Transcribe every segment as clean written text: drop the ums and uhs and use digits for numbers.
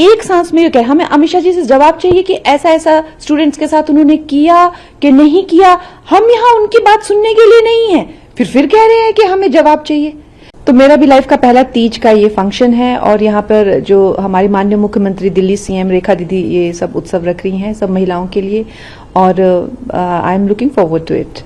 एक सांस में ये कह, हमें अमित शाह जी से जवाब चाहिए कि ऐसा ऐसा स्टूडेंट्स के साथ उन्होंने किया कि नहीं किया। हम यहाँ उनकी बात सुनने के लिए नहीं है, फिर कह रहे हैं कि हमें जवाब चाहिए। तो मेरा भी लाइफ का पहला तीज का ये फंक्शन है और यहाँ पर जो हमारी माननीय मुख्यमंत्री दिल्ली सीएम रेखा दीदी ये सब उत्सव रख रही हैं सब महिलाओं के लिए, और I am looking forward to it.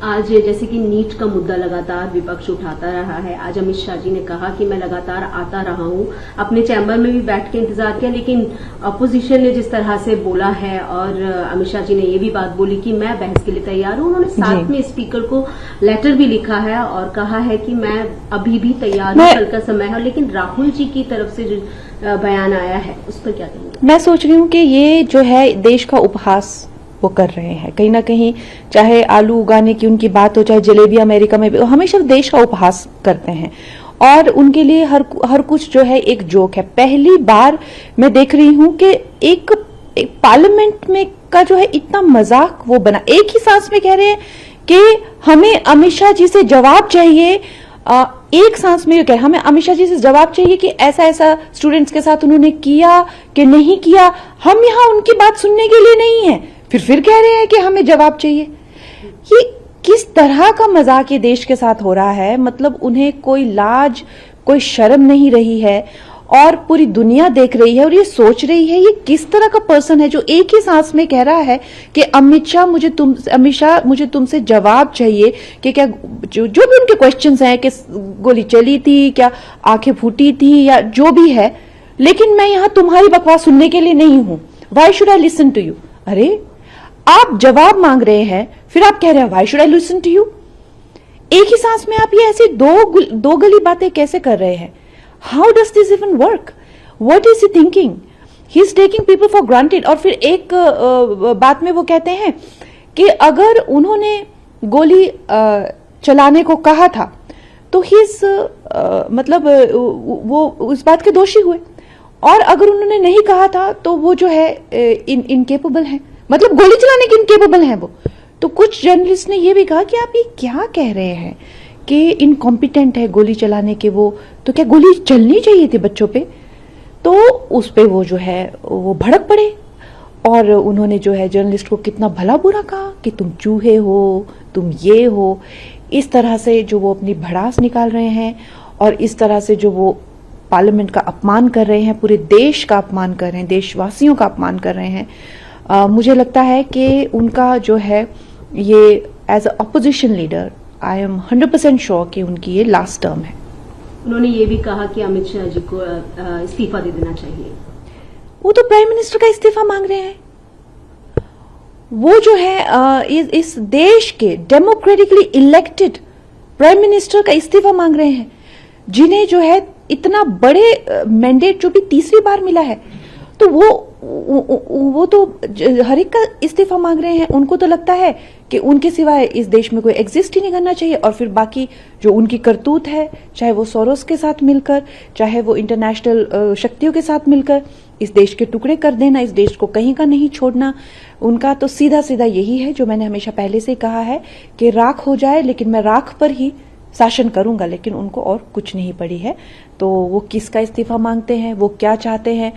आज जैसे कि नीट का मुद्दा लगातार विपक्ष उठाता रहा है, आज अमित शाह जी ने कहा कि मैं लगातार आता रहा हूं, अपने चैम्बर में भी बैठ के इंतजार किया, लेकिन अपोजिशन ने जिस तरह से बोला है और अमित शाह जी ने ये भी बात बोली कि मैं बहस के लिए तैयार हूं। उन्होंने साथ में स्पीकर को लेटर भी लिखा है और कहा है कि मैं अभी भी तैयार हूं, कल का समय है। लेकिन राहुल जी की तरफ से जो बयान आया है उस पर क्या कहेंगे? मैं सोच रही हूँ कि ये जो है देश का उपहास वो कर रहे हैं कहीं ना कहीं, चाहे आलू उगाने की उनकी बात हो, चाहे जलेबी अमेरिका में भी, हमेशा देश का उपहास करते हैं और उनके लिए हर कुछ जो है एक जोक है। पहली बार मैं देख रही हूं कि एक पार्लियामेंट में का जो है इतना मजाक वो बना, एक ही सांस में कह रहे हैं कि हमें अमित शाह जी से जवाब चाहिए। एक सांस में ये कह, हमें अमित शाह जी से जवाब चाहिए कि ऐसा ऐसा स्टूडेंट्स के साथ उन्होंने किया कि नहीं किया। हम यहाँ उनकी बात सुनने के लिए नहीं है, फिर कह रहे हैं कि हमें जवाब चाहिए। ये किस तरह का मजाक ये देश के साथ हो रहा है? मतलब उन्हें कोई लाज कोई शर्म नहीं रही है और पूरी दुनिया देख रही है और ये सोच रही है ये किस तरह का पर्सन है जो एक ही सांस में कह रहा है कि अमित शाह मुझे तुमसे जवाब चाहिए कि क्या जो भी उनके क्वेश्चंस हैं कि गोली चली थी, क्या आंखें फूटी थी या जो भी है, लेकिन मैं यहां तुम्हारी बकवास सुनने के लिए नहीं हूं। Why should I listen to you? अरे आप जवाब मांग रहे हैं, फिर आप कह रहे हैं why should I listen to you? एक ही सांस में आप ये ऐसी दो गली बातें कैसे कर रहे हैं? How does this even work? What is he thinking? He is taking people for granted. और फिर एक बात में वो कहते हैं कि अगर उन्होंने गोली चलाने को कहा था तो ही मतलब वो उस बात के दोषी हुए, और अगर उन्होंने नहीं कहा था तो वो जो है इनकेपेबल है, मतलब गोली चलाने के इनकेपेबल हैं वो। तो कुछ जर्नलिस्ट ने ये भी कहा कि आप ये क्या कह रहे हैं कि इनकॉम्पिटेंट है गोली चलाने के वो, तो क्या गोली चलनी चाहिए थी बच्चों पे? तो उस पे वो जो है वो भड़क पड़े और उन्होंने जो है जर्नलिस्ट को कितना भला बुरा कहा कि तुम चूहे हो, तुम ये हो। इस तरह से जो वो अपनी भड़ास निकाल रहे हैं और इस तरह से जो वो पार्लियामेंट का अपमान कर रहे हैं, पूरे देश का अपमान कर रहे हैं, देशवासियों का अपमान कर रहे हैं। मुझे लगता है कि उनका जो है ये as a opposition leader I am 100% sure कि उनकी ये लास्ट टर्म है। उन्होंने ये भी कहा कि अमित शाह जी को इस्तीफा दे देना चाहिए। वो तो प्राइम मिनिस्टर का इस्तीफा मांग रहे हैं। वो जो है इस देश के डेमोक्रेटिकली इलेक्टेड प्राइम मिनिस्टर का इस्तीफा मांग रहे हैं, जिन्हें जो है इतना बड़े मैंडेट जो भी तीसरी बार मिला है। तो वो तो हर एक का इस्तीफा मांग रहे हैं। उनको तो लगता है कि उनके सिवाय इस देश में कोई एग्जिस्ट ही नहीं करना चाहिए, और फिर बाकी जो उनकी करतूत है, चाहे वो सोरोस के साथ मिलकर, चाहे वो इंटरनेशनल शक्तियों के साथ मिलकर इस देश के टुकड़े कर देना, इस देश को कहीं का नहीं छोड़ना, उनका तो सीधा सीधा यही है जो मैंने हमेशा पहले से कहा है कि राख हो जाए लेकिन मैं राख पर ही शासन करूंगा। लेकिन उनको और कुछ नहीं पड़ी है। तो वो किसका इस्तीफा मांगते हैं, वो क्या चाहते हैं,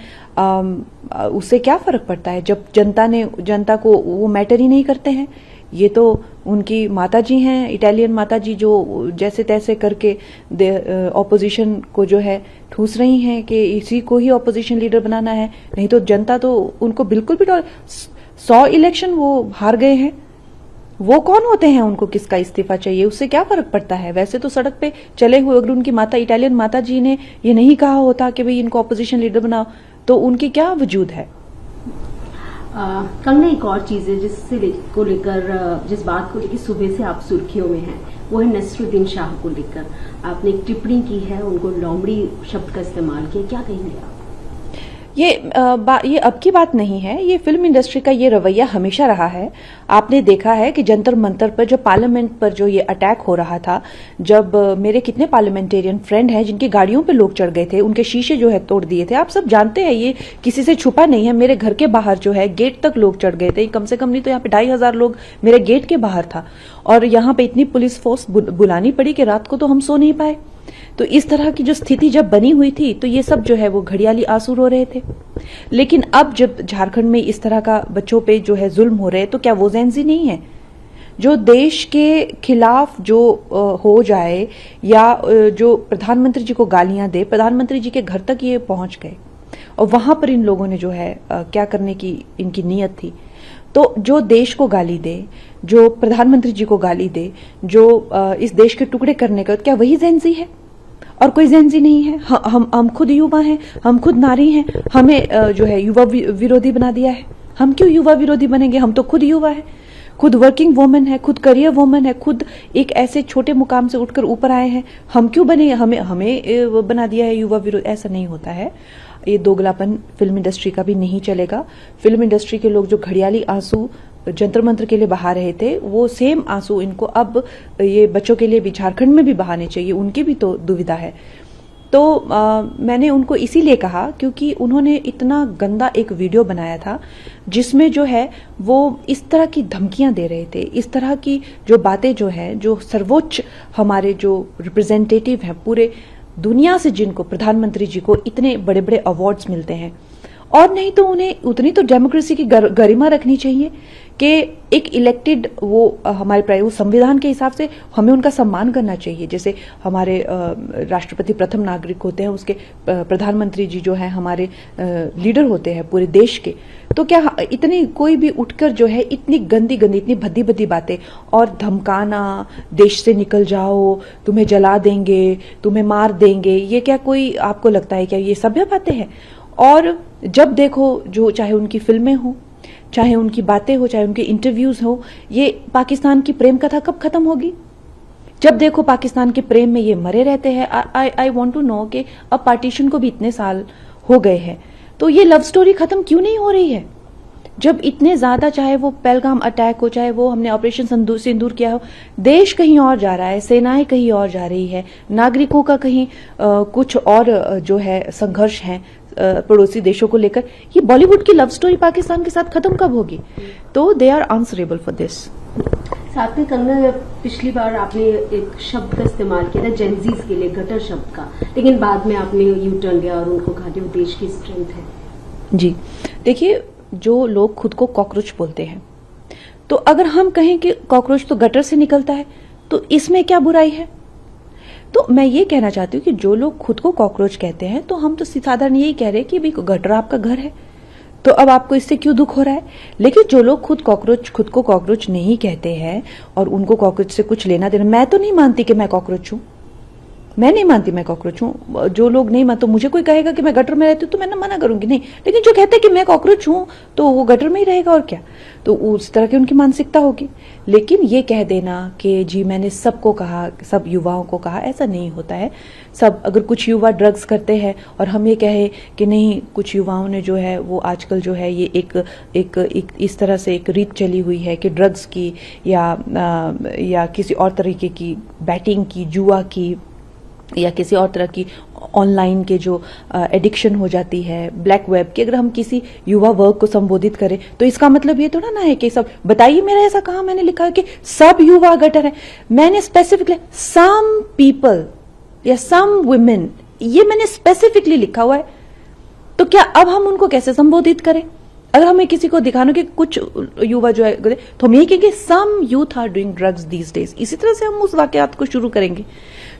उससे क्या फर्क पड़ता है जब जनता को वो मैटर ही नहीं करते हैं। ये तो उनकी माताजी हैं, इटालियन माताजी, जो जैसे तैसे करके ऑपोजिशन को जो है ठूस रही हैं कि इसी को ही ऑपोजिशन लीडर बनाना है। नहीं तो जनता तो उनको बिल्कुल भी 100 इलेक्शन वो हार गए हैं। वो कौन होते हैं, उनको किसका इस्तीफा चाहिए, उससे क्या फर्क पड़ता है? वैसे तो सड़क पे चले हुए अगर उनकी इटालियन माता जी ने ये नहीं कहा होता कि भाई इनको ऑपोजिशन लीडर बनाओ, तो उनकी क्या वजूद है? कंगना, एक और चीज है जिस बात को लेकर सुबह से आप सुर्खियों में हैं, वो है नसरुद्दीन शाह को लेकर आपने एक टिप्पणी की है, उनको लोमड़ी शब्द का इस्तेमाल किया, क्या कहेंगे आप? ये अब की बात नहीं है, ये फिल्म इंडस्ट्री का ये रवैया हमेशा रहा है। आपने देखा है कि जंतर मंतर पर जो पार्लियामेंट पर जो ये अटैक हो रहा था, जब मेरे कितने पार्लियामेंटेरियन फ्रेंड हैं जिनकी गाड़ियों पे लोग चढ़ गए थे, उनके शीशे जो है तोड़ दिए थे। आप सब जानते हैं, ये किसी से छुपा नहीं है। मेरे घर के बाहर जो है गेट तक लोग चढ़ गए थे, कम से कम नहीं तो यहाँ पे 2500 लोग मेरे गेट के बाहर था, और यहाँ पे इतनी पुलिस फोर्स बुलानी पड़ी कि रात को तो हम सो नहीं पाए। तो इस तरह की जो स्थिति जब बनी हुई थी तो ये सब जो है वो घड़ियाली आंसू रो रहे थे। लेकिन अब जब झारखंड में इस तरह का बच्चों पे जो है जुल्म हो रहे हैं, तो क्या वो जेंजी नहीं है जो देश के खिलाफ जो हो जाए, या जो प्रधानमंत्री जी को गालियां दे, प्रधानमंत्री जी के घर तक ये पहुंच गए और वहां पर इन लोगों ने जो है क्या करने की इनकी नीयत थी। तो जो देश को गाली दे, जो प्रधानमंत्री जी को गाली दे, जो इस देश के टुकड़े करने का, क्या वही जेंजी है? और कोई जेंजी नहीं है। हम खुद युवा हैं, हम खुद नारी हैं, हमें जो है युवा विरोधी बना दिया है। हम क्यों युवा विरोधी बनेंगे? हम तो खुद युवा है, खुद वर्किंग वुमेन है, खुद करियर वुमेन है, खुद एक ऐसे छोटे मुकाम से उठकर ऊपर आए हैं। हम क्यों बने? हमें बना दिया है युवा विरोधी। ऐसा नहीं होता है। ये दोगलापन फिल्म इंडस्ट्री का भी नहीं चलेगा। फिल्म इंडस्ट्री के लोग जो घड़ियाली आंसू जंतर मंत्र के लिए बहा रहे थे, वो सेम आंसू इनको अब ये बच्चों के लिए भी झारखंड में भी बहाने चाहिए। उनकी भी तो दुविधा है। तो मैंने उनको इसीलिए कहा क्योंकि उन्होंने इतना गंदा एक वीडियो बनाया था जिसमें जो है वो इस तरह की धमकियां दे रहे थे, इस तरह की जो बातें जो है, जो सर्वोच्च हमारे जो रिप्रेजेंटेटिव हैं पूरे दुनिया से, जिनको प्रधानमंत्री जी को इतने बड़े बड़े अवार्ड्स मिलते हैं, और नहीं तो उन्हें उतनी तो डेमोक्रेसी की गरिमा रखनी चाहिए कि एक इलेक्टेड वो हमारे वो संविधान के हिसाब से हमें उनका सम्मान करना चाहिए। जैसे हमारे राष्ट्रपति प्रथम नागरिक होते हैं, उसके प्रधानमंत्री जी जो है हमारे लीडर होते हैं पूरे देश के। तो क्या इतनी कोई भी उठकर जो है इतनी गंदी गंदी, इतनी भद्दी भद्दी बातें और धमकाना, देश से निकल जाओ, तुम्हें जला देंगे, तुम्हें मार देंगे, ये क्या कोई आपको लगता है क्या ये सभ्य बातें हैं? और जब देखो जो चाहे उनकी फिल्में हो, चाहे उनकी बातें हो, चाहे उनके इंटरव्यूज हो, ये पाकिस्तान की प्रेम कथा कब खत्म होगी? जब देखो पाकिस्तान के प्रेम में ये मरे रहते हैं। आई वांट टू नो कि अब पार्टीशन को भी इतने साल हो गए हैं, तो ये लव स्टोरी खत्म क्यों नहीं हो रही है? जब इतने ज्यादा, चाहे वो पहलगाम अटैक हो, चाहे वो हमने ऑपरेशन सिंदूर किया हो, देश कहीं और जा रहा है, सेनाएं कहीं और जा रही है, नागरिकों का कहीं कुछ और जो है संघर्ष है पड़ोसी देशों को लेकर। ये बॉलीवुड की लव स्टोरी पाकिस्तान के साथ खत्म कब होगी? तो they are answerable for this. साथ में कंगना, पिछली बार आपने एक शब्द का इस्तेमाल किया था जेंजीज के लिए, गटर शब्द का, लेकिन बाद में आपने यू टर्न लिया और उनको कहा कि वो देश की स्ट्रेंथ है। जी देखिए, जो लोग खुद को कॉकरोच बोलते हैं, तो अगर हम कहें कि कॉकरोच तो गटर से निकलता है, तो इसमें क्या बुराई है? तो मैं ये कहना चाहती हूँ कि जो लोग खुद को कॉकरोच कहते हैं, तो हम तो साधारण यही कह रहे हैं कि भाई गटर आपका घर है, तो अब आपको इससे क्यों दुख हो रहा है? लेकिन जो लोग खुद को कॉकरोच नहीं कहते हैं और उनको कॉकरोच से कुछ लेना देना, मैं तो नहीं मानती कि मैं कॉकरोच हूं, मैं नहीं मानती मैं कॉकरोच हूं। जो लोग नहीं मानते, तो मुझे कोई कहेगा कि मैं गटर में रहती हूँ तो मैं ना मना करूंगी, नहीं। लेकिन जो कहते हैं कि मैं कॉकरोच हूं तो वो गटर में ही रहेगा, और क्या। तो उस तरह की उनकी मानसिकता होगी। लेकिन ये कह देना कि जी मैंने सबको कहा, सब युवाओं को कहा, ऐसा नहीं होता है। सब, अगर कुछ युवा ड्रग्स करते हैं और हम ये कहे कि नहीं, कुछ युवाओं ने जो है वो आजकल जो है ये एक इस तरह से एक रीत चली हुई है कि ड्रग्स की या किसी और तरीके की बैटिंग की, जुआ की, या किसी और तरह की ऑनलाइन के जो एडिक्शन हो जाती है, ब्लैक वेब की, अगर हम किसी युवा वर्ग को संबोधित करें तो इसका मतलब ये थोड़ा ना है कि सब, बताइए मेरा ऐसा कहाँ मैंने लिखा है कि सब युवा गटर है। मैंने स्पेसिफिकली सम पीपल या सम वुमेन, ये मैंने स्पेसिफिकली लिखा हुआ है। तो क्या अब हम उनको कैसे संबोधित करें? अगर हमें किसी को दिखाना कि कुछ युवा जो है, तो हम यही कहेंगे some youth are doing drugs these days. इसी तरह से हम उस वाकयात को शुरू करेंगे।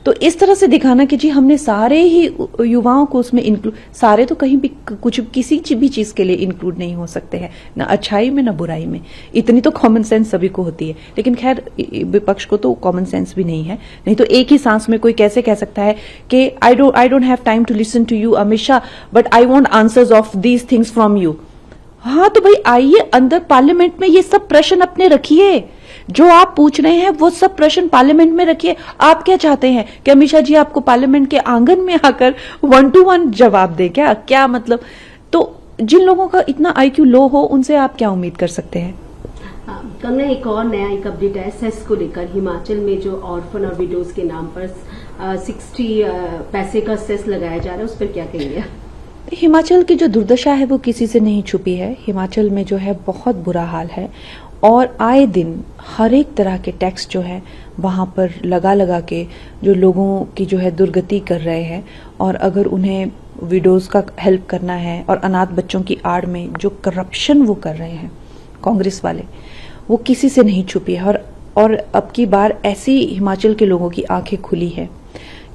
तो इस तरह से दिखाना कि जी हमने सारे ही युवाओं को उसमें इंक्लूड, सारे तो कहीं भी कुछ किसी भी चीज के लिए इंक्लूड नहीं हो सकते हैं, ना अच्छाई में ना बुराई में। इतनी तो कॉमन सेंस सभी को होती है। लेकिन खैर विपक्ष को तो कॉमन सेंस भी नहीं है। नहीं तो एक ही सांस में कोई कैसे कह सकता है कि I don't have time to listen to you Amit Shah, but I want answers of these things from you. हाँ तो भाई आइए अंदर पार्लियामेंट में ये सब प्रश्न अपने रखिए, जो आप पूछ रहे हैं वो सब प्रश्न पार्लियामेंट में रखिए। आप क्या चाहते हैं कि अमित शाह जी आपको पार्लियामेंट के आंगन में आकर 1-to-1 जवाब दे? क्या मतलब? तो जिन लोगों का इतना IQ लो हो, उनसे आप क्या उम्मीद कर सकते हैं? कंगना, एक और नया एक अपडेट है सेस को लेकर। हिमाचल में जो ऑर्फन और विडोज के नाम पर 60 पैसे का सेस लगाया जा रहा है, उस पर क्या कहेंगे? हिमाचल की जो दुर्दशा है वो किसी से नहीं छुपी है। हिमाचल में जो है बहुत बुरा हाल है, और आए दिन हर एक तरह के टैक्स जो है वहाँ पर लगा के जो लोगों की जो है दुर्गति कर रहे हैं। और अगर उन्हें विडोज़ का हेल्प करना है और अनाथ बच्चों की आड़ में जो करप्शन वो कर रहे हैं कांग्रेस वाले, वो किसी से नहीं छुपी है। और अब की बार ऐसी हिमाचल के लोगों की आंखें खुली है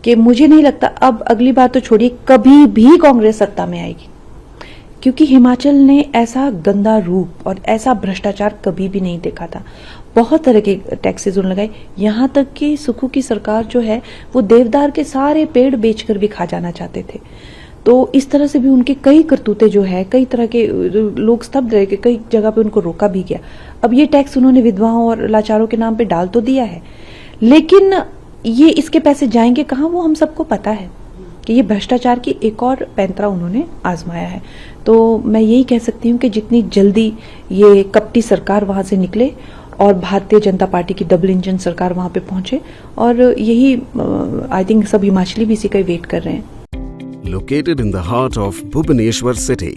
कि मुझे नहीं लगता अब अगली बार तो छोड़िए कभी भी कांग्रेस सत्ता में आएगी, क्योंकि हिमाचल ने ऐसा गंदा रूप और ऐसा भ्रष्टाचार कभी भी नहीं देखा था। बहुत तरह के टैक्सेस उन्होंने लगाए, यहाँ तक कि सुक्खू की सरकार जो है वो देवदार के सारे पेड़ बेचकर भी खा जाना चाहते थे। तो इस तरह से भी उनके कई करतूते जो है, कई तरह के लोग स्तब्ध रहे, कई जगह पे उनको रोका भी गया। अब ये टैक्स उन्होंने विधवाओं और लाचारों के नाम पे डाल तो दिया है, लेकिन ये इसके पैसे जाएंगे कहाँ वो हम सबको पता है कि ये भ्रष्टाचार की एक और पैंतरा उन्होंने आजमाया है। तो मैं यही कह सकती हूँ कि जितनी जल्दी ये कपटी सरकार वहां से निकले और भारतीय जनता पार्टी की डबल इंजन सरकार वहां पे पहुंचे, और यही आई थिंक सब हिमाचली भी इसी का वेट कर रहे हैं। Located in the heart of Bhubaneswar city,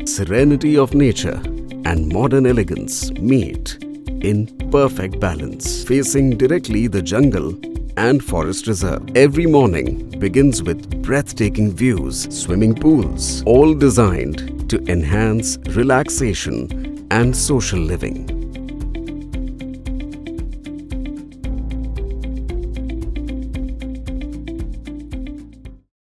serenity of nature and modern elegance meet in perfect balance, facing directly the jungle and forest reserve. Every morning begins with breathtaking views, swimming pools, all designed to enhance relaxation and social living.